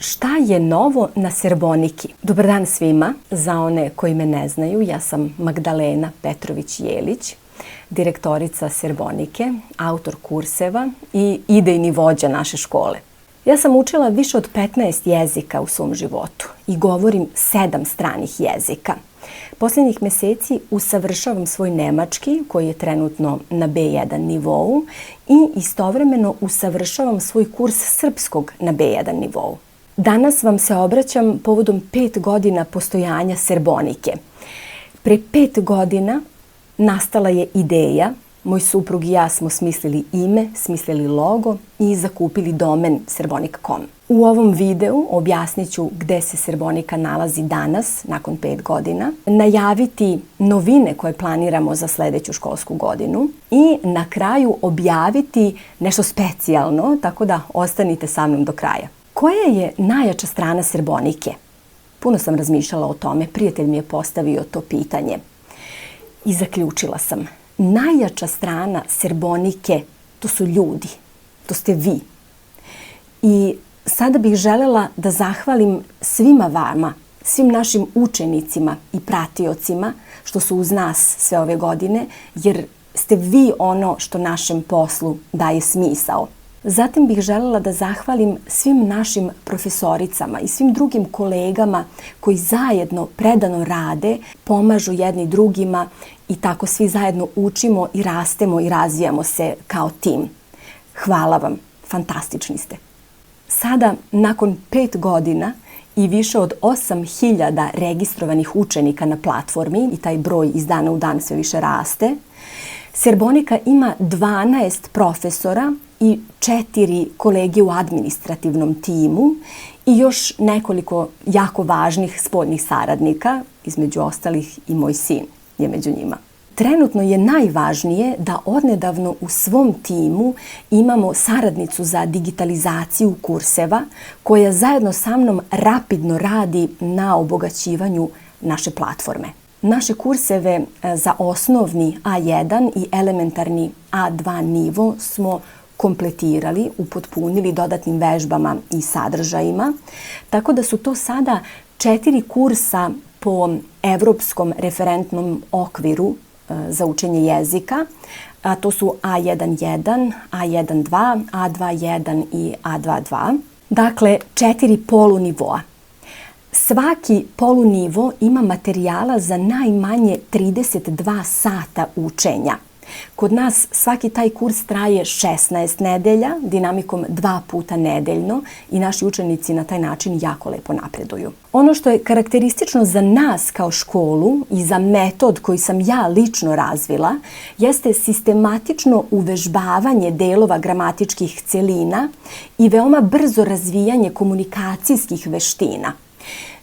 Šta je novo na Serboniki? Dobar dan svima. Za one koji me ne znaju, ja sam Magdalena Petrović-Jelić, direktorica Serbonike, autor kurseva i idejni vođa naše škole. Ja sam učila više od 15 jezika u svom životu i govorim 7 stranih jezika. Posljednjih meseci usavršavam svoj nemački, koji je trenutno na B1 nivou, i istovremeno usavršavam svoj kurs srpskog na B1 nivou. Danas vam se obraćam povodom 5 godina postojanja Serbonike. Pre 5 godina nastala je ideja, moj suprug i ja smo smislili ime, smislili logo i zakupili domen serbonika.com. U ovom videu objasnit ću gde se Serbonika nalazi danas, nakon 5 godina, najaviti novine koje planiramo za sledeću školsku godinu i na kraju objaviti nešto specijalno, tako da ostanite sa mnom do kraja. Koja je najjača strana Serbonike? Puno sam razmišljala o tome, prijatelj mi je postavio to pitanje i zaključila sam. Najjača strana Serbonike, to su ljudi, to ste vi. I sada bih želela da zahvalim svima vama, svim našim učenicima i pratiocima što su uz nas sve ove godine, jer ste vi ono što našem poslu daje smisao. Zatim bih želela da zahvalim svim našim profesoricama i svim drugim kolegama koji zajedno predano rade, pomažu jedni drugima i tako svi zajedno učimo i rastemo i razvijamo se kao tim. Hvala vam, fantastični ste. Sada, nakon 5 godina i više od 8.000 registrovanih učenika na platformi, i taj broj iz dana u dan sve više raste, Serbonika ima 12 profesora i 4 kolege u administrativnom timu i još nekoliko jako važnih spoljnih saradnika, između ostalih i moj sin je među njima. Trenutno je najvažnije da odnedavno u svom timu imamo saradnicu za digitalizaciju kurseva koja zajedno sa mnom rapidno radi na obogaćivanju naše platforme. Naše kurseve za osnovni A1 i elementarni A2 nivo smo kompletirali, upotpunili dodatnim vežbama i sadržajima, tako da su to sada 4 kursa po evropskom referentnom okviru za učenje jezika, a to su A1.1, A1.2, A2.1 i A2.2. Dakle, 4 polunivoa. Svaki polunivo ima materijala za najmanje 32 sata učenja. Kod nas svaki taj kurs traje 16 nedelja, dinamikom 2 puta nedeljno i naši učenici na taj način jako lepo napreduju. Ono što je karakteristično za nas kao školu i za metod koji sam ja lično razvila jeste sistematično uvežbavanje delova gramatičkih celina i veoma brzo razvijanje komunikacijskih veština.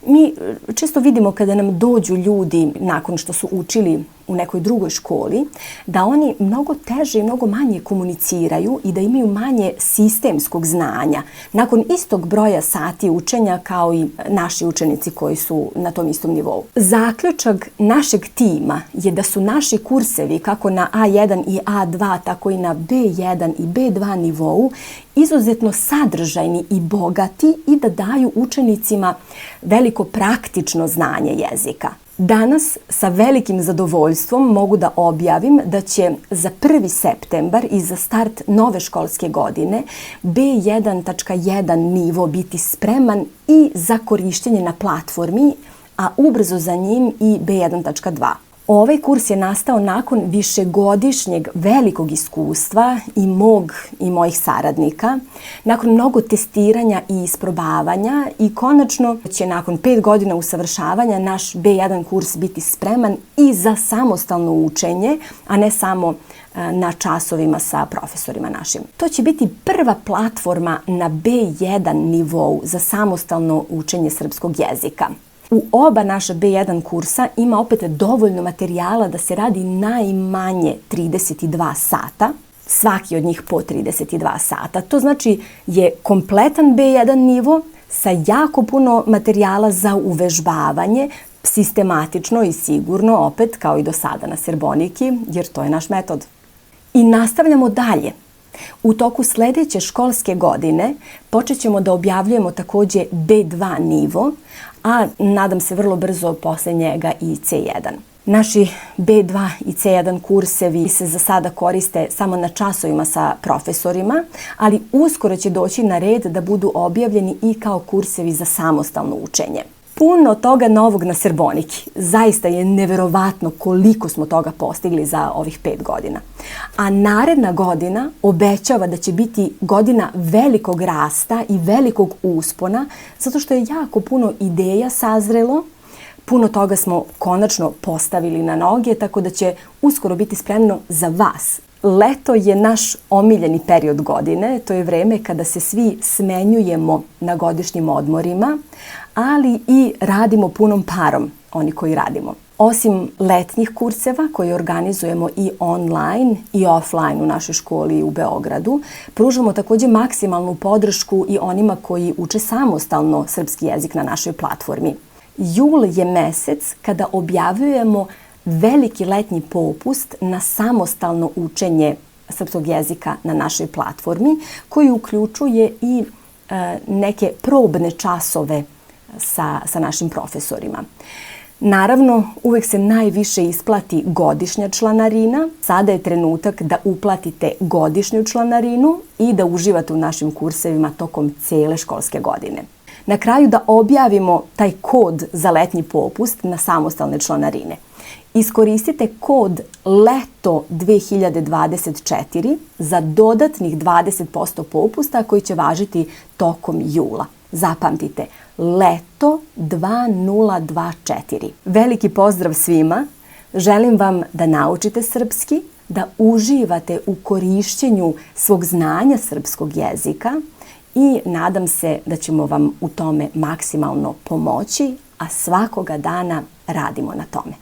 Mi često vidimo kada nam dođu ljudi nakon što su učili u nekoj drugoj školi, da oni mnogo teže i mnogo manje komuniciraju i da imaju manje sistemskog znanja nakon istog broja sati učenja kao i naši učenici koji su na tom istom nivou. Zaključak našeg tima je da su naši kursevi kako na A1 i A2, tako i na B1 i B2 nivou izuzetno sadržajni i bogati i da daju učenicima veliko praktično znanje jezika. Danas sa velikim zadovoljstvom mogu da objavim da će za 1. septembar i za start nove školske godine B1.1 nivo biti spreman i za korištenje na platformi, a ubrzo za njim i B1.2. Ovaj kurs je nastao nakon višegodišnjeg velikog iskustva i mog i mojih saradnika, nakon mnogo testiranja i isprobavanja i konačno će nakon 5 godina usavršavanja naš B1 kurs biti spreman i za samostalno učenje, a ne samo na časovima sa profesorima našim. To će biti prva platforma na B1 nivou za samostalno učenje srpskog jezika. U oba naša B1 kursa ima opet dovoljno materijala da se radi najmanje 32 sata, svaki od njih po 32 sata. To znači je kompletan B1 nivo sa jako puno materijala za uvežbavanje, sistematično i sigurno, opet kao i do sada na Serboniki, jer to je naš metod. I nastavljamo dalje. U toku sledeće školske godine počet ćemo da objavljujemo takođe B2 nivo, a nadam se vrlo brzo posle njega i C1. Naši B2 i C1 kursevi se za sada koriste samo na časovima sa profesorima, ali uskoro će doći na red da budu objavljeni i kao kursevi za samostalno učenje. Puno toga novog na Srboniki. Zaista je neverovatno koliko smo toga postigli za ovih 5 godina. A naredna godina obećava da će biti godina velikog rasta i velikog uspona, zato što je jako puno ideja sazrelo. Puno toga smo konačno postavili na noge, tako da će uskoro biti spremno za vas. Leto je naš omiljeni period godine, to je vreme kada se svi smenjujemo na godišnjim odmorima, ali i radimo punom parom, oni koji radimo. Osim letnjih kurseva koje organizujemo i online i offline u našoj školi u Beogradu, pružamo takođe maksimalnu podršku i onima koji uče samostalno srpski jezik na našoj platformi. Jul je mesec kada objavljujemo veliki letnji popust na samostalno učenje srpskog jezika na našoj platformi, koji uključuje i neke probne časove sa našim profesorima. Naravno, uvek se najviše isplati godišnja članarina. Sada je trenutak da uplatite godišnju članarinu i da uživate u našim kursevima tokom cele školske godine. Na kraju da objavimo taj kod za letnji popust na samostalne članarine. Iskoristite kod LETO 2024 za dodatnih 20% popusta koji će važiti tokom jula. Zapamtite, LETO 2024. Veliki pozdrav svima. Želim vam da naučite srpski, da uživate u korišćenju svog znanja srpskog jezika i nadam se da ćemo vam u tome maksimalno pomoći, a svakoga dana radimo na tome.